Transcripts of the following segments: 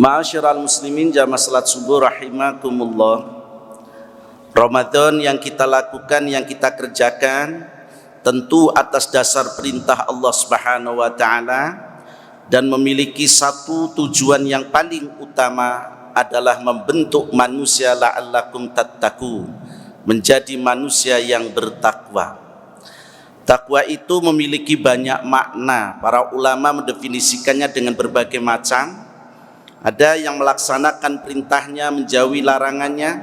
Ma'asyiral muslimin jamaah salat subuh rahimakumullah. Ramadan yang kita lakukan, yang kita kerjakan tentu atas dasar perintah Allah Subhanahu wa taala dan memiliki satu tujuan yang paling utama adalah membentuk manusia la'allakum tattaqun, menjadi manusia yang bertakwa. Takwa itu memiliki banyak makna. Para ulama mendefinisikannya dengan berbagai macam. Ada yang melaksanakan perintahnya, menjauhi larangannya.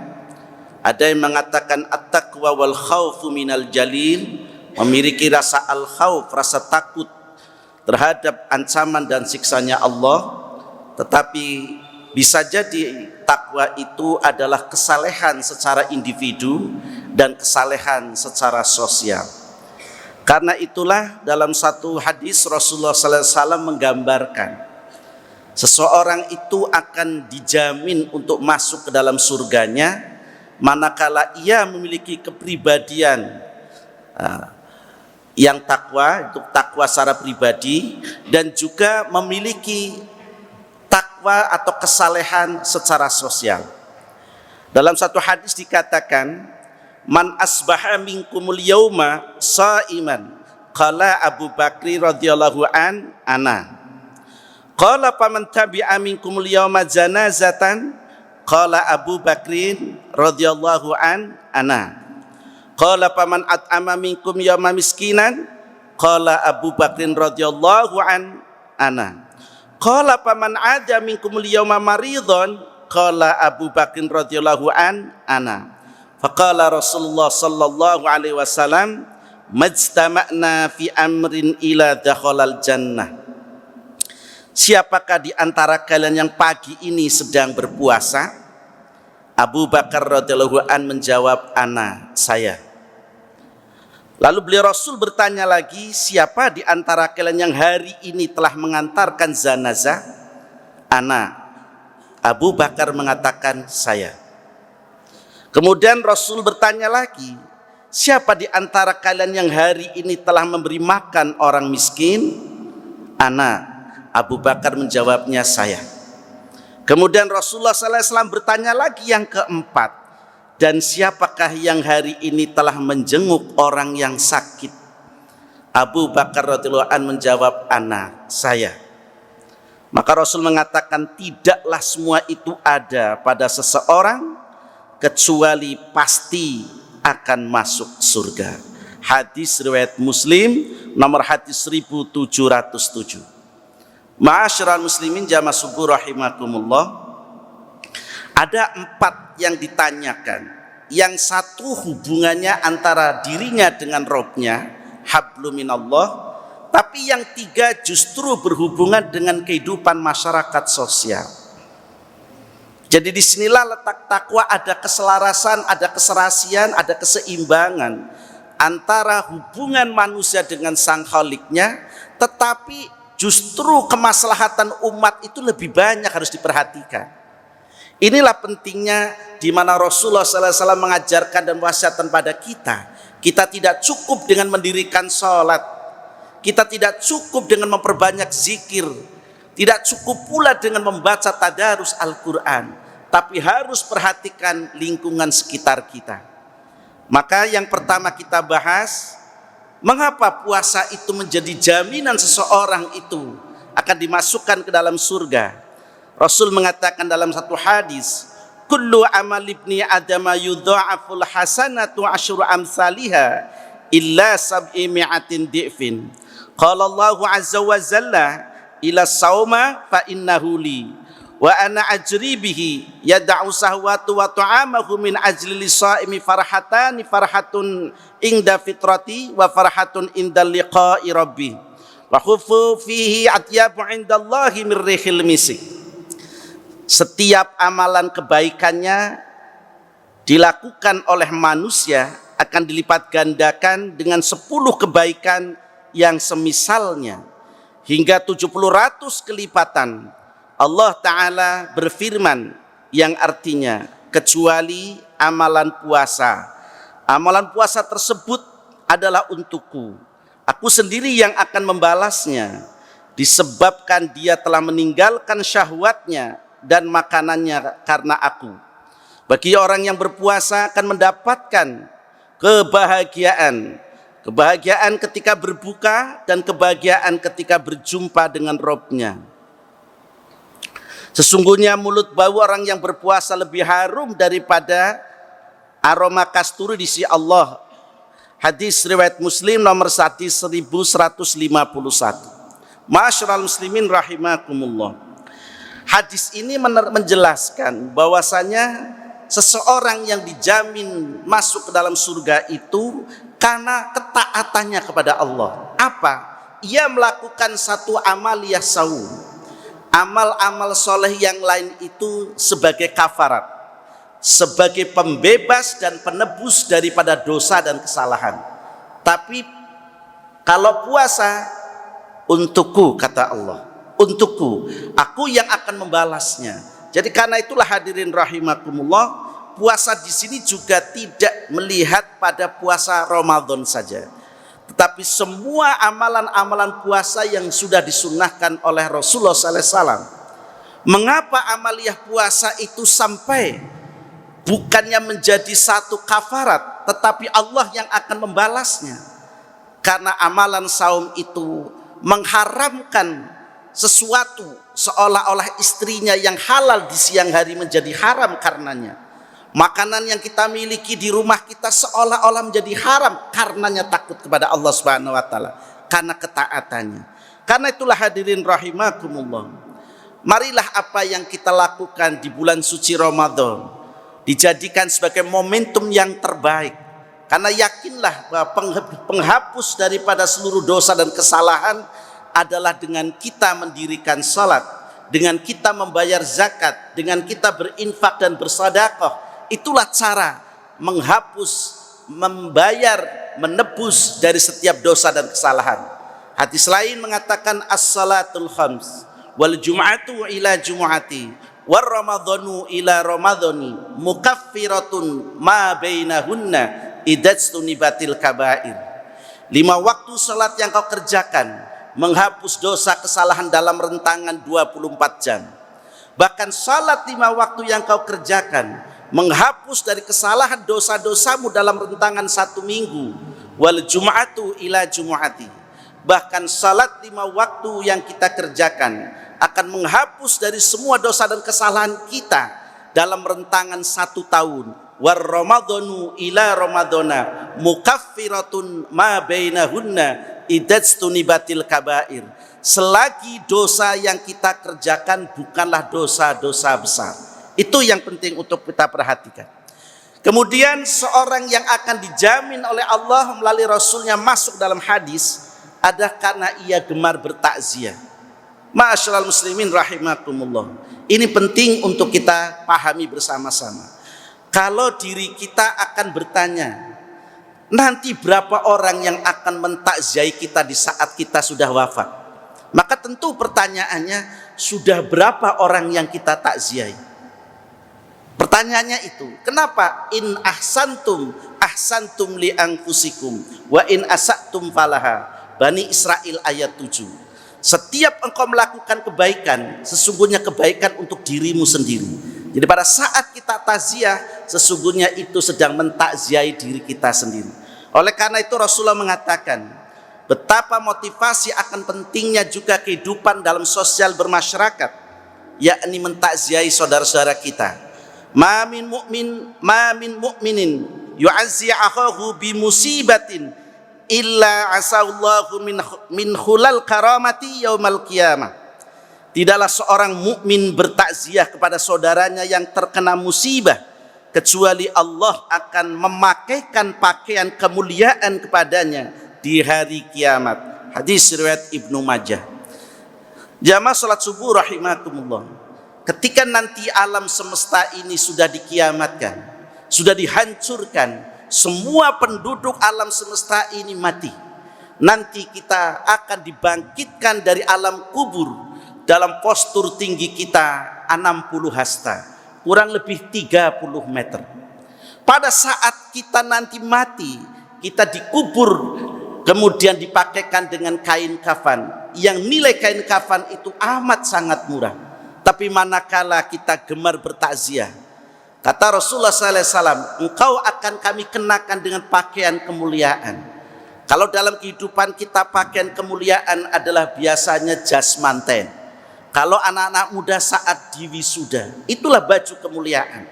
Ada yang mengatakan at-taqwa wal khaufu minal jalil, memiliki rasa al-khauf, rasa takut terhadap ancaman dan siksanya Allah. Tetapi bisa jadi takwa itu adalah kesalehan secara individu dan kesalehan secara sosial. Karena itulah dalam satu hadis Rasulullah SAW menggambarkan seseorang itu akan dijamin untuk masuk ke dalam surganya manakala ia memiliki kepribadian yang takwa, itu takwa secara pribadi, dan juga memiliki takwa atau kesalehan secara sosial. Dalam satu hadis dikatakan, man asbaha minkumul yauma shaiman qala Abu Bakri radhiyallahu an ana qala faman tabi'a minkumul yauma janazatan qala Abu Bakrin radhiyallahu an ana qala faman at'ama minkum yauma miskinan qala Abu Bakrin radhiyallahu an ana qala faman ada minkumul yauma maridhan qala Abu Bakrin radhiyallahu an ana. Faqala Rasulullah sallallahu alaihi wasallam majtama'na fi amrin ila dakhalal jannah. Siapakah di antara kalian yang pagi ini sedang berpuasa? Abu Bakar radhiyallahu an menjawab, ana, saya. Lalu beliau Rasul bertanya lagi, siapa di antara kalian yang hari ini telah mengantarkan zanazah? Ana. Abu Bakar mengatakan, saya. Kemudian Rasul bertanya lagi, siapa di antara kalian yang hari ini telah memberi makan orang miskin? Ana. Abu Bakar menjawabnya, saya. Kemudian Rasulullah SAW bertanya lagi yang keempat, dan siapakah yang hari ini telah menjenguk orang yang sakit? Abu Bakar radhiyallahu anhu menjawab, ana, saya. Maka Rasul mengatakan, tidaklah semua itu ada pada seseorang kecuali pasti akan masuk surga. Hadis riwayat Muslim nomor hadis 1707. Ma'asyiral muslimin jamaah subuh rahimakumullah. Ada 4 yang ditanyakan. Yang satu hubungannya antara dirinya dengan Robnya, hablum minallah. Tapi yang 3 justru berhubungan dengan kehidupan masyarakat sosial. Jadi disinilah letak takwa, ada keselarasan, ada keserasian, ada keseimbangan antara hubungan manusia dengan sang Khaliknya, tetapi justru kemaslahatan umat itu lebih banyak harus diperhatikan. Inilah pentingnya di mana Rasulullah SAW mengajarkan dan wasiatkan pada kita. Kita tidak cukup dengan mendirikan sholat, kita tidak cukup dengan memperbanyak zikir, tidak cukup pula dengan membaca tadarus Al-Quran, tapi harus perhatikan lingkungan sekitar kita. Maka yang pertama kita bahas, mengapa puasa itu menjadi jaminan seseorang itu akan dimasukkan ke dalam surga. Rasul mengatakan dalam satu hadis, kullu amal ibni adama yudha'aful hasanatu asyru amsalihha illa sab'i mi'atin di'fin. Qala Allahu azza wa jalla ila sauma fa innahu li wa ana ajri bihi yad'u sahwatu wa ta'amahu min ajli lisaimi farhatani farhatun inda fitrati wa farhatun inda liqa'i rabbi wa khufu fihi atyabu indallahi min rihil misik. Setiap amalan kebaikannya dilakukan oleh manusia akan dilipat gandakan dengan 10 kebaikan yang semisalnya hingga 70 ratus kelipatan. Allah Ta'ala berfirman yang artinya kecuali amalan puasa. Amalan puasa tersebut adalah untukku. Aku sendiri yang akan membalasnya. Disebabkan dia telah meninggalkan syahwatnya dan makanannya karena aku. Bagi orang yang berpuasa akan mendapatkan kebahagiaan. Kebahagiaan ketika berbuka dan kebahagiaan ketika berjumpa dengan Robnya. Sesungguhnya mulut bau orang yang berpuasa lebih harum daripada aroma kasturi di sisi Allah. Hadis riwayat Muslim nomor 1151. Ma'asyiral muslimin rahimakumullah. Hadis ini menjelaskan bahwasanya seseorang yang dijamin masuk ke dalam surga itu karena ketaatannya kepada Allah. Apa? Ia melakukan satu amaliyah saum. Amal-amal soleh yang lain itu sebagai kafarat, sebagai pembebas dan penebus daripada dosa dan kesalahan. Tapi kalau puasa, untukku, kata Allah, untukku, aku yang akan membalasnya. Jadi karena itulah hadirin rahimakumullah, puasa di sini juga tidak melihat pada puasa Ramadan saja, tetapi semua amalan-amalan puasa yang sudah disunnahkan oleh Rasulullah SAW. Mengapa amaliyah puasa itu sampai bukannya menjadi satu kafarat, tetapi Allah yang akan membalasnya? Karena amalan saum itu mengharamkan sesuatu, seolah-olah istrinya yang halal di siang hari menjadi haram karenanya. Makanan yang kita miliki di rumah kita seolah-olah menjadi haram karenanya takut kepada Allah Subhanahu wa taala, karena ketaatannya. Karena itulah hadirin rahimakumullah, marilah apa yang kita lakukan di bulan suci Ramadan dijadikan sebagai momentum yang terbaik. Karena yakinlah bahwa penghapus daripada seluruh dosa dan kesalahan adalah dengan kita mendirikan salat, dengan kita membayar zakat, dengan kita berinfak dan bersedekah. Itulah cara menghapus, membayar, menebus dari setiap dosa dan kesalahan. Hadis lain mengatakan as-salatul khams wal jum'atu ila jum'ati war ramadhanu ila ramadhani mukaffiratun ma bainahunna idastunibatil kabair. 5 waktu salat yang kau kerjakan menghapus dosa kesalahan dalam rentangan 24 jam. Bahkan salat 5 waktu yang kau kerjakan menghapus dari kesalahan dosa-dosamu dalam rentangan 1 minggu. Wal jum'atu ila jum'ati. Bahkan salat 5 waktu yang kita kerjakan akan menghapus dari semua dosa dan kesalahan kita dalam rentangan 1 tahun. War ramadhanu ila ramadhana mukaffiratun ma bainahunna idastunibatil kabair. Selagi dosa yang kita kerjakan bukanlah dosa-dosa besar. Itu yang penting untuk kita perhatikan. Kemudian seorang yang akan dijamin oleh Allah melalui Rasulnya masuk dalam hadis adalah karena ia gemar bertakziah. Ma'asyiral muslimin rahimakumullah. Ini penting untuk kita pahami bersama-sama. Kalau diri kita akan bertanya, nanti berapa orang yang akan mentakziahi kita di saat kita sudah wafat? Maka tentu pertanyaannya, sudah berapa orang yang kita takziahi? Pertanyaannya itu, kenapa in ahsantum li anfusikum wa in asatum falaha. Bani Israel ayat 7. Setiap engkau melakukan kebaikan, sesungguhnya kebaikan untuk dirimu sendiri. Jadi pada saat kita takziah, sesungguhnya itu sedang mentakziahi diri kita sendiri. Oleh karena itu Rasulullah mengatakan, betapa motivasi akan pentingnya juga kehidupan dalam sosial bermasyarakat, yakni mentakziahi saudara-saudara kita. Ma min mu'minin yu'azzi akhahu bi musibatin illa asallahu min khulal karamati yaumal qiyamah. Tidaklah seorang mukmin bertakziah kepada saudaranya yang terkena musibah kecuali Allah akan memakaikan pakaian kemuliaan kepadanya di hari kiamat. Hadis riwayat Ibnu Majah. Jamaah salat subuh rahimakumullah. Ketika nanti alam semesta ini sudah dikiamatkan, sudah dihancurkan, semua penduduk alam semesta ini mati. Nanti kita akan dibangkitkan dari alam kubur dalam postur tinggi kita 60 hasta, kurang lebih 30 meter. Pada saat kita nanti mati, kita dikubur, kemudian dipakaikan dengan kain kafan, yang nilai kain kafan itu amat sangat murah. Tapi manakala kita gemar bertakziah, kata Rasulullah SAW, engkau akan kami kenakan dengan pakaian kemuliaan. Kalau dalam kehidupan kita pakaian kemuliaan adalah biasanya jas manten. Kalau anak-anak muda saat diwisuda, itulah baju kemuliaan.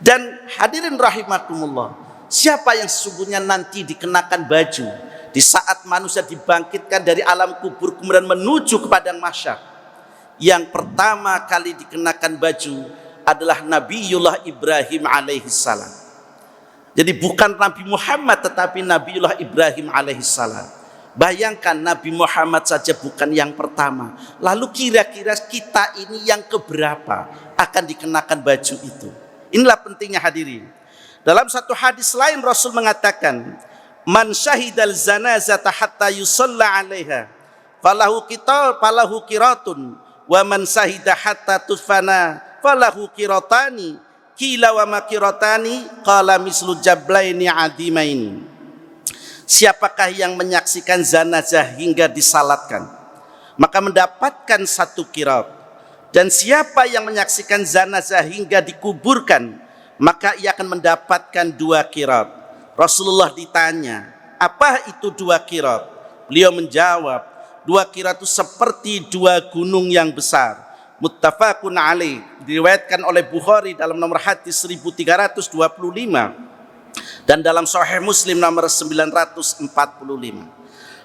Dan hadirin rahimakumullah, siapa yang sesungguhnya nanti dikenakan baju di saat manusia dibangkitkan dari alam kubur kemudian menuju ke padang mahsyar? Yang pertama kali dikenakan baju adalah Nabiullah Ibrahim alaihissalam. Jadi bukan Nabi Muhammad tetapi Nabiullah Ibrahim alaihissalam. Bayangkan Nabi Muhammad saja bukan yang pertama, lalu kira-kira kita ini yang keberapa akan dikenakan baju itu? Inilah pentingnya hadirin. Dalam satu hadis lain Rasul mengatakan, man syahidal zanazata hatta yusalla alaiha falahu qiratun wa man syahida hatta tufana falahu qiratani qila wa ma qiratani qala mislu jablaini adimaini. Siapakah yang menyaksikan zanazah hingga disalatkan maka mendapatkan 1 qirat, dan siapa yang menyaksikan zanazah hingga dikuburkan maka ia akan mendapatkan 2 qirat. Rasulullah ditanya, apa itu 2 qirat? Beliau menjawab, 2 qirat itu seperti 2 gunung yang besar. Muttafaqun alaih, diriwayatkan oleh Bukhari dalam nomor hadis 1325 dan dalam Sahih Muslim nomor 945.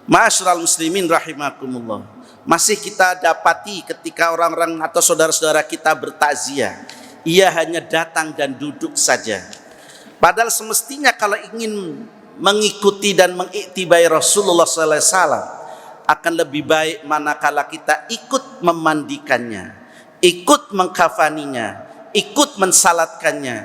Ma'asyiral muslimin rahimakumullah, masih kita dapati ketika orang-orang atau saudara-saudara kita bertakziah, ia hanya datang dan duduk saja. Padahal semestinya kalau ingin mengikuti dan mengiktibai Rasulullah SAW, akan lebih baik manakala kita ikut memandikannya, ikut mengkafaninya, ikut mensalatkannya,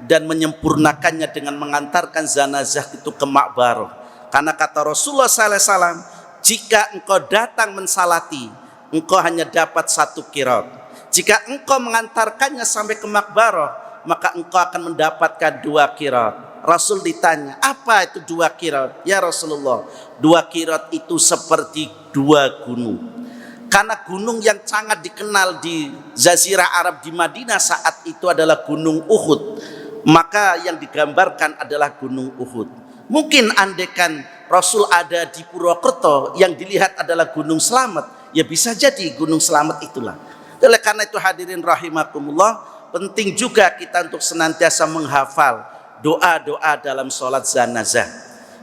dan menyempurnakannya dengan mengantarkan zanazah itu ke makbarah. Karena kata Rasulullah SAW, jika engkau datang mensalati, engkau hanya dapat 1 qirat. Jika engkau mengantarkannya sampai ke makbarah, maka engkau akan mendapatkan 2 qirat. Rasul ditanya, apa itu 2 qirat? Ya Rasulullah, 2 qirat itu seperti 2 gunung. Karena gunung yang sangat dikenal di Jazirah Arab di Madinah saat itu adalah gunung Uhud, maka yang digambarkan adalah gunung Uhud. Mungkin andaikan Rasul ada di Purwokerto, yang dilihat adalah gunung Slamet, ya bisa jadi gunung Slamet itulah. Oleh karena itu hadirin rahimakumullah, penting juga kita untuk senantiasa menghafal doa-doa dalam sholat zanazah.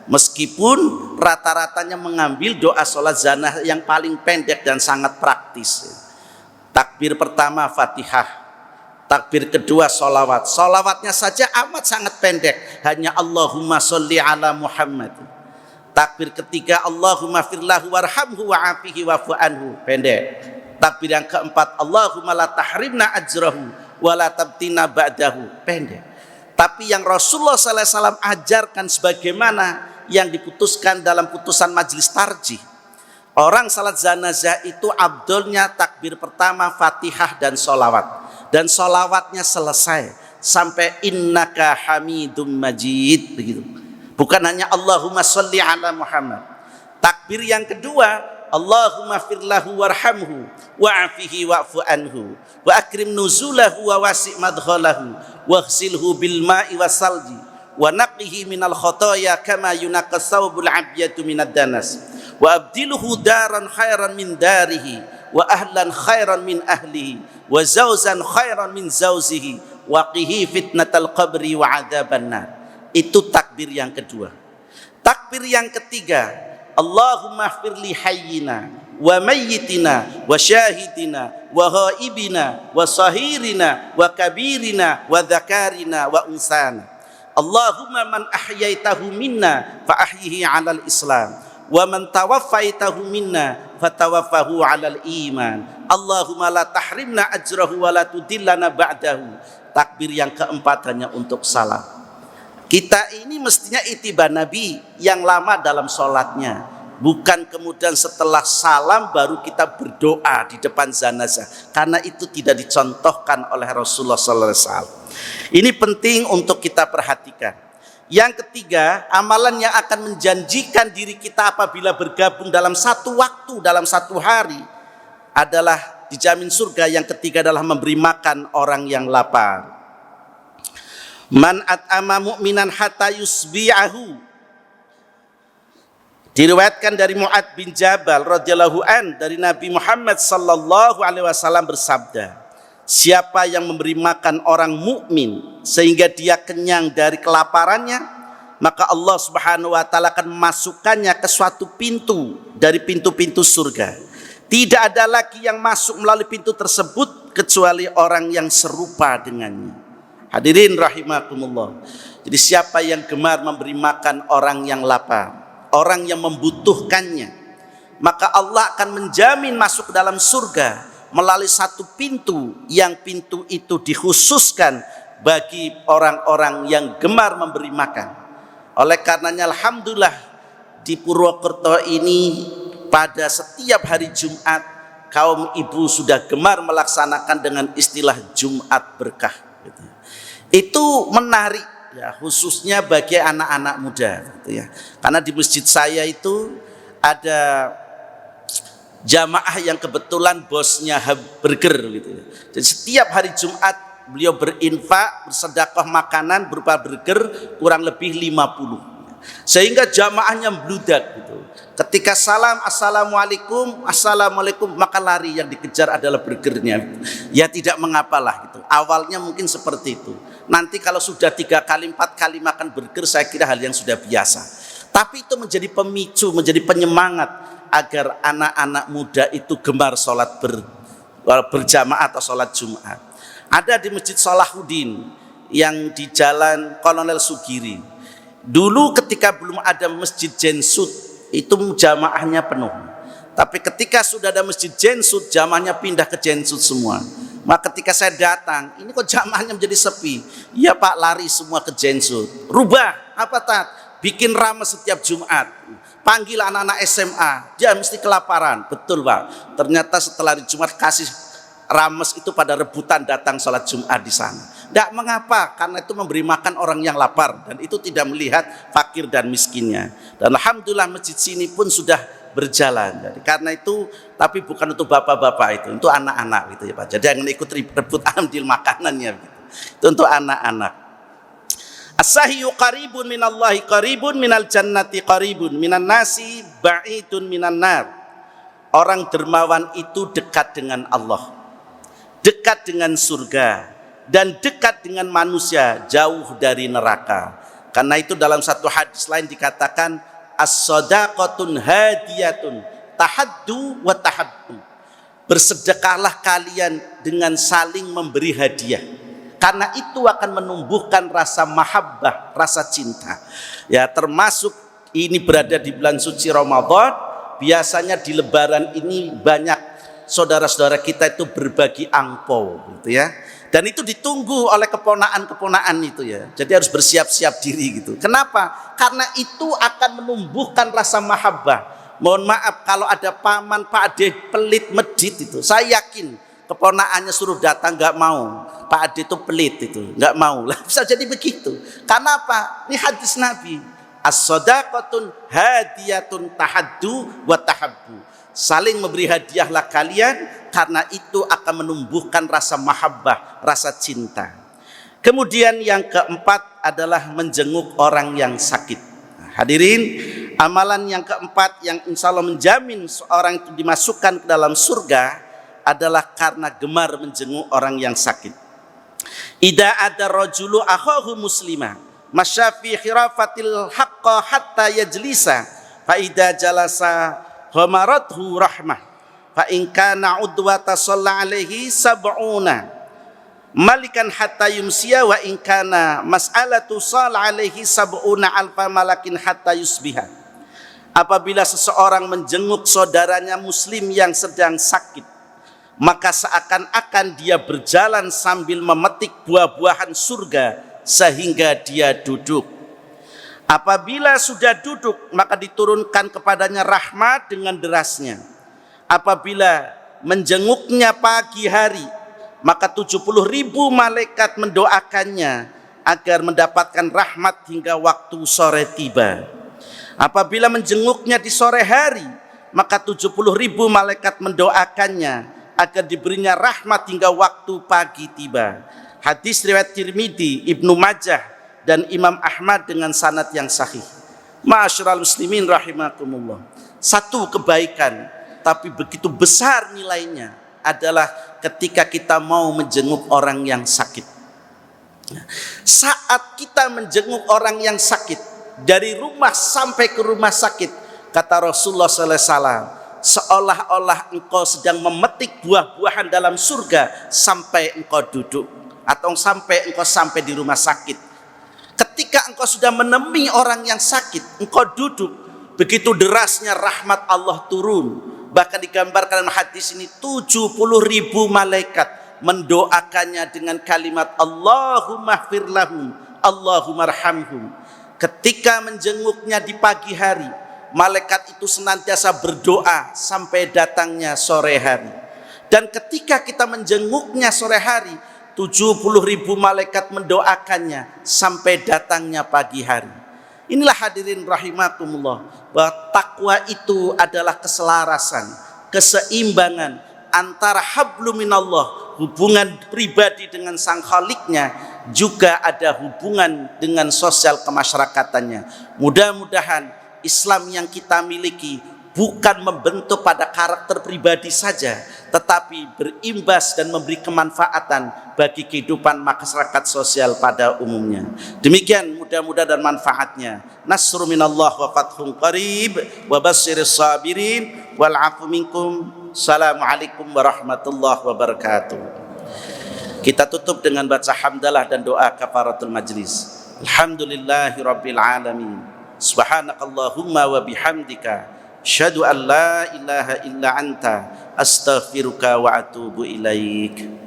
Meskipun rata-ratanya mengambil doa sholat zanazah yang paling pendek dan sangat praktis. Takbir pertama Fatihah, takbir kedua sholawat. Sholawatnya saja amat sangat pendek, hanya Allahumma sholli ala Muhammad. Takbir ketiga Allahumma firlahu warhamhu wa'afihi wa'fu anhu, pendek. Takbir yang keempat Allahumma la tahrimna ajrahu wa la tabtina ba'dahu, pendek. Tapi yang Rasulullah SAW ajarkan sebagaimana yang diputuskan dalam putusan majelis tarjih, orang salat zanazah itu abdolnya takbir pertama Fatihah dan sholawat, dan sholawatnya selesai sampai innaka hamidum majid, begitu. Bukan hanya Allahumma sholli ala Muhammad. Takbir yang kedua Allahumma firlahu warhamhu wa'afihi wa'fu anhu wa akrim nuzulahu wa wasi' madkhalahu waghsilhu bil ma'i wasalji wa naqihi minal khotoya kama yunaqqas thawbul abyadu minad danas wa abdiluhu daran khairan min darihi wa ahlan khairan min ahlihi wa zawzan khairan min zawzihi wa qihi fitnatal qabri wa adzaban nar. Itu takbir yang kedua. Takbir yang ketiga Allahumma firli hayyina wa mayyitina wa syahidina wa ghaibina wa sahirina wa kabirina wa dzakarina wa unsana. Allahumma man ahyaitahu minna fa ahyihi 'alal Islam wa man tawaffaitahu minna fatawaffahu 'alal iman. Allahumma la tahrimna ajrahu wa la tudillana ba'dahu. Takbir yang keempat hanya untuk salat. Kita ini mestinya itibar Nabi yang lama dalam sholatnya, bukan kemudian setelah salam baru kita berdoa di depan zanazah, karena itu tidak dicontohkan oleh Rasulullah SAW. Ini penting untuk kita perhatikan. Yang ketiga, amalan yang akan menjanjikan diri kita apabila bergabung dalam satu waktu, dalam satu hari, adalah dijamin surga. Yang ketiga adalah memberi makan orang yang lapar. Man at'ama mu'minan hatta yusbi'ahu. Diriwayatkan dari Mu'adz bin Jabal radhiyallahu an dari Nabi Muhammad sallallahu alaihi wasallam bersabda, siapa yang memberi makan orang mukmin sehingga dia kenyang dari kelaparannya, maka Allah Subhanahu wa taala akan memasukkannya ke suatu pintu dari pintu-pintu surga. Tidak ada lagi yang masuk melalui pintu tersebut kecuali orang yang serupa dengannya. Hadirin rahimakumullah. Jadi siapa yang gemar memberi makan orang yang lapar, orang yang membutuhkannya, maka Allah akan menjamin masuk ke dalam surga melalui satu pintu, yang pintu itu dikhususkan bagi orang-orang yang gemar memberi makan. Oleh karenanya alhamdulillah di Purwokerto ini pada setiap hari Jumat kaum ibu sudah gemar melaksanakan dengan istilah Jumat berkah. Itu menarik ya, khususnya bagi anak-anak muda gitu ya. Karena di masjid saya itu ada jamaah yang kebetulan bosnya burger gitu ya. Jadi setiap hari Jumat beliau berinfak, bersedekah makanan berupa burger kurang lebih 50. Sehingga jamaahnya membludak gitu. Ketika salam assalamualaikum, assalamualaikum, maka lari, yang dikejar adalah burgernya. Ya tidak mengapalah gitu. Awalnya mungkin seperti itu. Nanti kalau sudah 3 kali 4 kali makan burger, saya kira hal yang sudah biasa. Tapi itu menjadi pemicu, menjadi penyemangat agar anak-anak muda itu gemar sholat berjamaah atau sholat Jumat. Ada di Masjid Salahuddin yang di Jalan Kolonel Sugiri. Dulu ketika belum ada Masjid Jensut itu jamaahnya penuh. Tapi ketika sudah ada Masjid Jensut, jamaahnya pindah ke Jensut semua. Maka ketika saya datang, ini kok jamaahnya menjadi sepi. Iya Pak, lari semua ke Jensut. Rubah, apa Tat? Bikin rames setiap Jumat. Panggil anak-anak SMA, dia mesti kelaparan. Betul Pak, ternyata setelah di Jumat kasih rames itu pada rebutan datang sholat Jumat di sana. Tidak mengapa, karena itu memberi makan orang yang lapar. Dan itu tidak melihat fakir dan miskinnya. Dan alhamdulillah masjid sini pun sudah berjalan. Jadi karena itu, tapi bukan untuk bapak-bapak itu, untuk anak-anak gitu ya Pak. Jadi jangan ikut rebut ambil makanannya gitu. Itu untuk anak-anak. As-sahyu qaribun minallahi qaribun minal jannati qaribun minan nasi ba'idun minan nar. Orang dermawan itu dekat dengan Allah, dekat dengan surga, dan dekat dengan manusia, jauh dari neraka. Karena itu dalam satu hadis lain dikatakan as-sadaqatun hadiyatun tahaddu wa tahabbu. Bersedekahlah kalian dengan saling memberi hadiah, karena itu akan menumbuhkan rasa mahabbah, rasa cinta. Ya, termasuk ini berada di bulan suci Ramadan, biasanya di lebaran ini banyak saudara-saudara kita itu berbagi angpau gitu ya. Dan itu ditunggu oleh keponaan-keponaan itu ya. Jadi harus bersiap-siap diri gitu. Kenapa? Karena itu akan menumbuhkan rasa mahabbah. Mohon maaf kalau ada paman, Pak Ade pelit medit itu. Saya yakin keponaannya suruh datang nggak mau. Pak Ade itu pelit itu, nggak mau. Lah bisa jadi begitu. Karena apa? Ini hadis Nabi. As-sadaqatun hadiyatun tahaddu wa tahabbu. Saling memberi hadiahlah kalian, karena itu akan menumbuhkan rasa mahabbah, rasa cinta. Kemudian yang keempat adalah menjenguk orang yang sakit. Hadirin, amalan yang keempat yang insya Allah menjamin seorang itu dimasukkan ke dalam surga adalah karena gemar menjenguk orang yang sakit. Idza ada rajulu akhahu muslimah masyafi khirafatil haqqa hatta yajlisa fa idza jalasa hamarathu rahmah fa in kana udwata shalla alaihi sab'una malikan hatta yumsiya wa in kana mas'alatu shalla alaihi sab'una alfa malakin hatta yusbiha. Apabila seseorang menjenguk saudaranya muslim yang sedang sakit, maka seakan-akan dia berjalan sambil memetik buah-buahan surga sehingga dia duduk. Apabila sudah duduk, maka diturunkan kepadanya rahmat dengan derasnya. Apabila menjenguknya pagi hari, maka 70.000 malaikat mendoakannya agar mendapatkan rahmat hingga waktu sore tiba. Apabila menjenguknya di sore hari, maka 70.000 malaikat mendoakannya agar diberinya rahmat hingga waktu pagi tiba. Hadis riwayat Tirmidzi, Ibnu Majah dan Imam Ahmad dengan sanad yang sahih. Ma'asyiral muslimin rahimakumullah. Satu kebaikan tapi begitu besar nilainya adalah ketika kita mau menjenguk orang yang sakit. Saat kita menjenguk orang yang sakit, dari rumah sampai ke rumah sakit, kata Rasulullah sallallahu alaihi wasallam, seolah-olah engkau sedang memetik buah-buahan dalam surga sampai engkau duduk atau sampai engkau sampai di rumah sakit. Ketika engkau sudah menemui orang yang sakit, engkau duduk, begitu derasnya rahmat Allah turun. Bahkan digambarkan dalam hadis ini 70.000 malaikat mendoakannya dengan kalimat Allahumma ighfir lahum, Allahumma arhamhum. Ketika menjenguknya di pagi hari, malaikat itu senantiasa berdoa sampai datangnya sore hari. Dan ketika kita menjenguknya sore hari, 70.000 malaikat mendoakannya sampai datangnya pagi hari. Inilah hadirin rahimakumullah, bahwa takwa itu adalah keselarasan, keseimbangan antara hablum minallah, hubungan pribadi dengan sang khaliknya, juga ada hubungan dengan sosial kemasyarakatannya. Mudah-mudahan Islam yang kita miliki bukan membentuk pada karakter pribadi saja, tetapi berimbas dan memberi kemanfaatan bagi kehidupan masyarakat sosial pada umumnya. Demikian mudah-mudahan dan manfaatnya. Nasru minallah wa fathun qarib wa basyiris sabirin wal afu minkum. Assalamualaikum warahmatullahi wabarakatuh. Kita tutup dengan baca hamdalah dan doa kafaratul majlis. Alhamdulillahirabbil alamin. Subhanakallahumma wa bihamdika asyhadu an la ilaha illa anta astaghfiruka wa atubu ilaik.